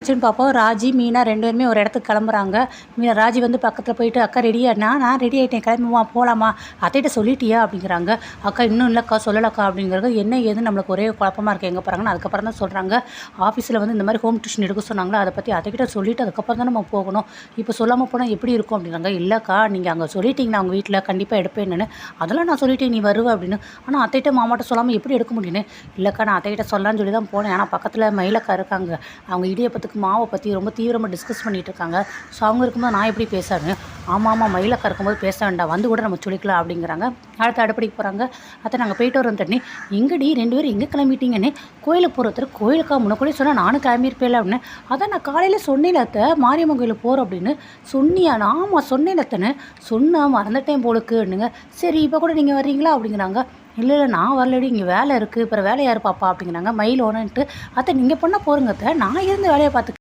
சின்னு பாப்பாவும் ராஜி மீனா 2 பேருமே ஒரு இடத்துக்கு கிளம்புறாங்க. ராஜி வந்து பக்கத்தில் போயிட்டு அக்கா ரெடியா? நான் ரெடி ஆகிட்டேன், கிளம்புமா போகலாமா, அத்தைகிட்ட சொல்லிட்டியா அப்படிங்கிறாங்க. அக்கா இன்னும் இல்லைக்கா சொல்லலக்கா அப்படிங்கிறது. என்ன ஏதுன்னு நம்மளுக்கு ஒரே குழப்பமாக இருக்குது, எங்கே போகிறாங்கன்னு. அதுக்கப்புறம் தான் சொல்கிறாங்க, ஆஃபீஸில் வந்து இந்த மாதிரி ஹோம் டியூஷன் எடுக்க சொன்னாங்களா, அதை பற்றி அத்தைக்கிட்ட சொல்லிவிட்டு அதுக்கப்புறம் தான் நம்ம போகணும், இப்போ சொல்லாமல் போனால் எப்படி இருக்கும் அப்படிங்கிறாங்க. இல்லைக்கா நீங்கள் அங்கே சொல்லிட்டீங்கன்னா அவங்க வீட்டில் கண்டிப்பாக எடுப்பேன்னு, அதெல்லாம் நான் சொல்லிட்டேன் நீ வருவ அப்படின்னு. ஆனால் அத்தைகிட்ட மாமாட்ட சொல்லாமல் எப்படி எடுக்க முடியுன்னு. இல்லைக்கா நான் அத்தைக்கிட்ட சொல்லலான்னு சொல்லி தான் போனேன், ஆனால் பக்கத்தில் மயிலக்கா இருக்காங்க, அவங்க இடியப்பத்துக்கு மாவை பற்றி ரொம்ப தீவிரமாக டிஸ்கஸ் பண்ணிகிட்டு இருக்காங்க. ஸோ அவங்க இருக்கும்போது நான் எப்படி பேசுறேன். ஆமாம் மயிலக்கா இருக்கும்போது பேச வேண்டாம், வந்து கூட நம்ம சொல்லிக்கலாம் அப்படிங்கிறாங்க. அடுத்து அடுப்படிக்கு போகிறாங்க. அத்தை நாங்கள் போயிட்டு வரோம் தண்ணி. எங்கடி 2 பேரும் எங்கே கிளம்பிட்டீங்கன்னு. கோயிலுக்கு போகிறதுக்கு. கோயிலுக்கா முன்னக்கூட சொன்னால் நானும் கிளம்பியிருப்பேன் அப்படின்னு. அதான் நான் காலையில் சொன்னேன் அத்தை மாரியம்மன் கோயிலுக்கு போகிறோம் அப்படின்னு. சொன்னியா? ஆமாம் சொன்னேன் அத்தைன்னு. சொன்னால் மறந்துட்டேன் போலுக்குன்னுங்க. சரி இப்போ கூட நீங்கள் வர்றீங்களா அப்படிங்கிறாங்க. இல்லை நான் வரலடி, இங்கே வேலை இருக்குது, அப்புறம் வேலை யார் பாப்பா அப்படிங்கிறாங்க. மயில் ஓனன்ட்டு. அத்தை நீங்கள் பண்ண போகிறங்க அத்தை, நான் இருந்து வேலையை பார்த்து